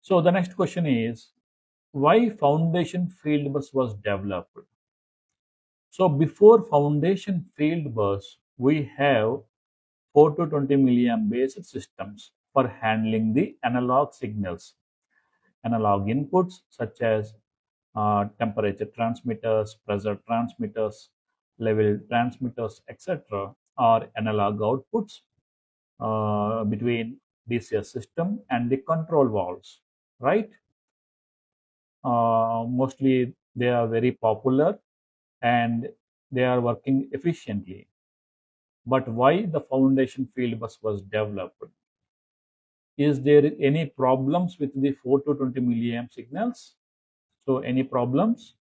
So the next question is, why foundation Fieldbus was developed? So before foundation Fieldbus, we have 4 to 20 milliamp based systems for handling the analog signals. Analog inputs such as temperature transmitters, pressure transmitters, level transmitters, etc., or analog outputs between DCS system and the control valves, right? Mostly they are very popular and they are working efficiently. But why the foundation field bus was developed? Is there any problems with the 4 to 20 milliamp signals? So any problems?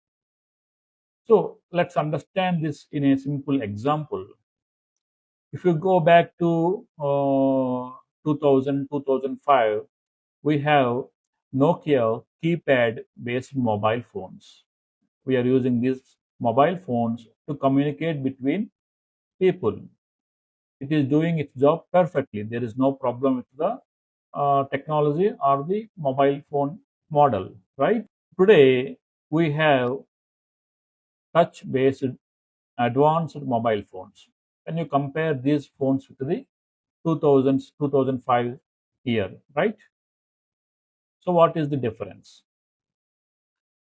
So let's understand this in a simple example. If you go back to 2000, 2005, we have Nokia keypad based mobile phones. We are using these mobile phones to communicate between people. It is doing its job perfectly. There is no problem with the technology or the mobile phone model, right? Today, we have touch based advanced mobile phones. When you compare these phones with the 2000s, 2005 year, right? So, what is the difference?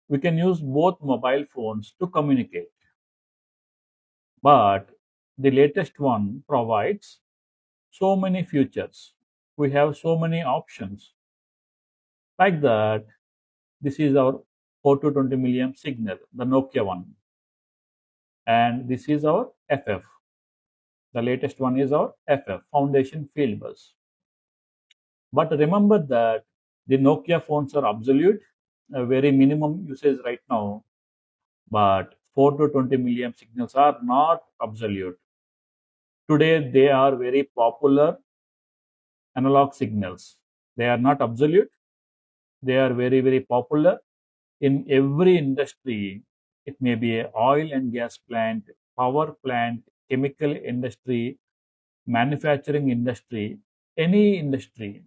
We can use both mobile phones to communicate, but the latest one provides so many features. We have so many options. Like that, this is our 4 to 20 milliamp signal, the Nokia one, and this is our FF. The latest one is our FF, Foundation Field Bus. But remember that the Nokia phones are obsolete, a very minimum usage right now, but 4 to 20 milliamp signals are not obsolete. Today, they are very popular analog signals. They are not obsolete, they are very, very popular in every industry. It may be a oil and gas plant, power plant, chemical industry, manufacturing industry, any industry.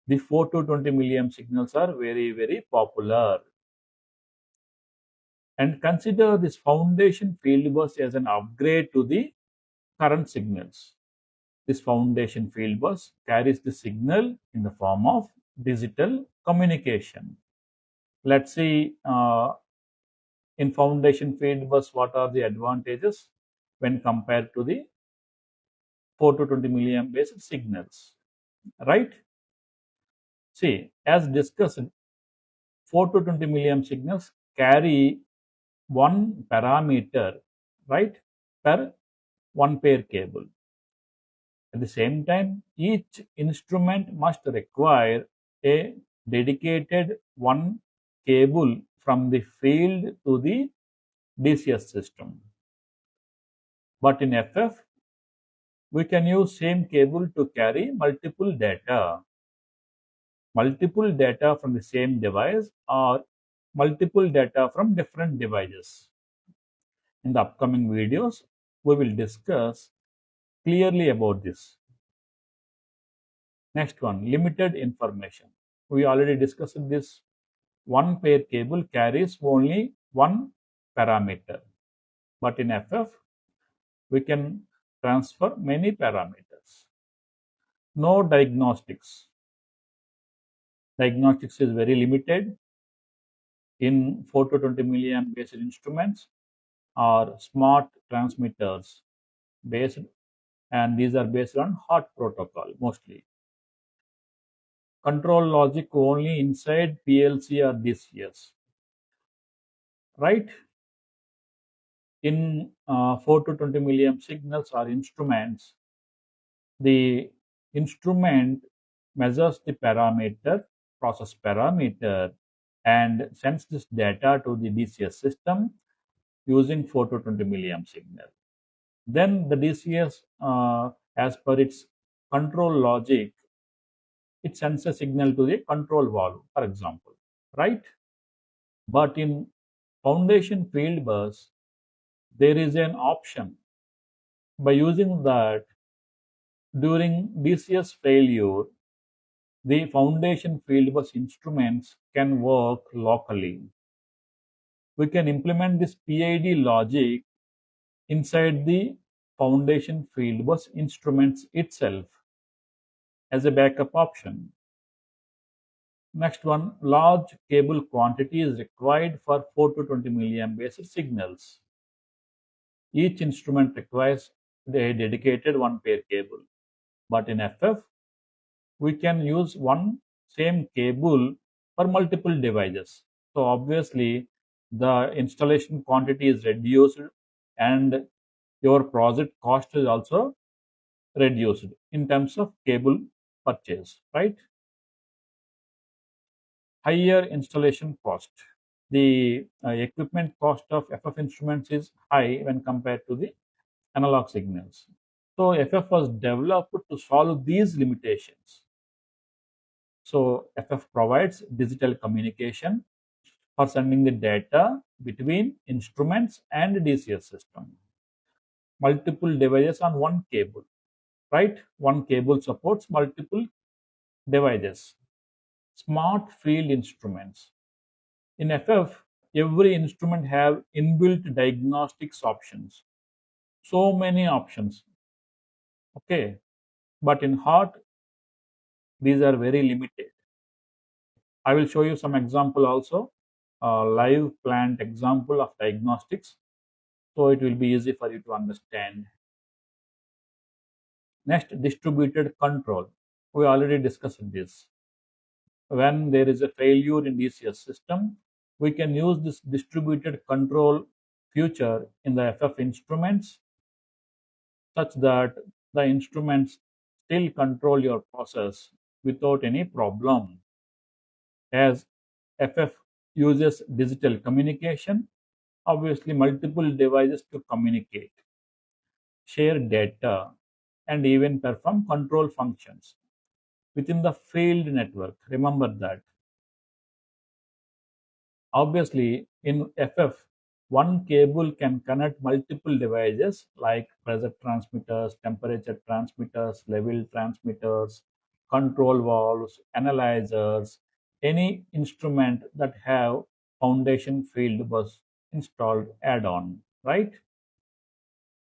The 4 to 20 milliamp signals are very, very popular. And consider this foundation field bus as an upgrade to the current signals. This foundation field bus carries the signal in the form of digital communication. Let's see in foundation field bus what are the advantages when compared to the 4 to 20 milliamp based signals, right? See, as discussed, 4 to 20 milliamp signals carry one parameter, right, per one pair cable. At the same time, each instrument must require a dedicated one cable from the field to the DCS system. But in FF, we can use same cable to carry multiple data from the same device or multiple data from different devices. In the upcoming videos, we will discuss clearly about this. Next one, limited information. We already discussed this. One pair cable carries only one parameter, but in FF, we can transfer many parameters. No diagnostics. Diagnostics is very limited in 4 to 20 milliamp based instruments or smart transmitters based, and these are based on HOT protocol mostly. Control logic only inside PLC or DCS, right? In 4 to 20 milliamp signals or instruments, the instrument measures the parameter, process parameter, and sends this data to the DCS system using 4 to 20 milliamp signal. Then the DCS, as per its control logic, it sends a signal to the control valve, for example, right? But in foundation field bus, there is an option. By using that, during DCS failure, The foundation fieldbus instruments can work locally. We can implement this PID logic inside the foundation fieldbus instruments itself as a backup option. Next one, large cable quantity is required for 4 to 20 milliampere signals. Each instrument requires a dedicated one pair cable. But in FF, we can use one same cable for multiple devices. So obviously, the installation quantity is reduced and your project cost is also reduced in terms of cable purchase, right? Higher installation cost. The equipment cost of FF instruments is high when compared to the analog signals. So FF was developed to solve these limitations. So FF provides digital communication for sending the data between instruments and DCS system. Multiple devices on one cable, right? One cable supports multiple devices. Smart field instruments. In FF, every instrument have inbuilt diagnostics options. So many options. Okay. But in heart, these are very limited. I will show you some example also, live plant example of diagnostics. So it will be easy for you to understand. Next, distributed control. We already discussed this. When there is a failure in DCS system, we can use this distributed control feature in the FF instruments such that the instruments still control your process without any problem. As FF uses digital communication, obviously multiple devices to communicate, share data, and even perform control functions within the field network. Remember that. Obviously, in FF, one cable can connect multiple devices like pressure transmitters, temperature transmitters, level transmitters, control valves, analyzers, any instrument that have foundation field bus installed add-on, right?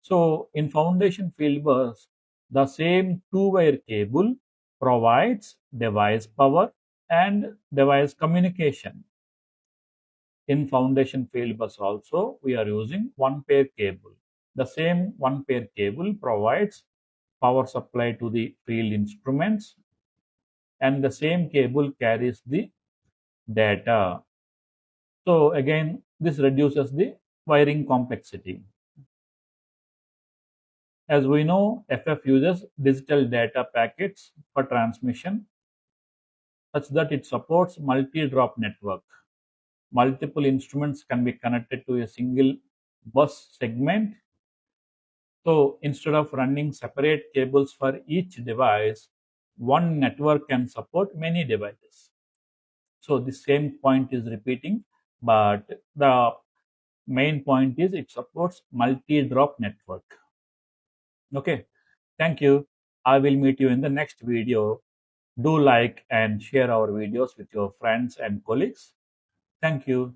So in foundation field bus, the same two-wire cable provides device power and device communication. In foundation field bus also, we are using one pair cable. The same one pair cable provides power supply to the field instruments and the same cable carries the data. So again, this reduces the wiring complexity. As we know, FF uses digital data packets for transmission such that it supports multi-drop network. Multiple instruments can be connected to a single bus segment. So instead of running separate cables for each device, one network can support many devices. So the same point is repeating, but the main point is it supports multi-drop network. Okay, thank you. I will meet you in the next video. Do like and share our videos with your friends and colleagues. Thank you.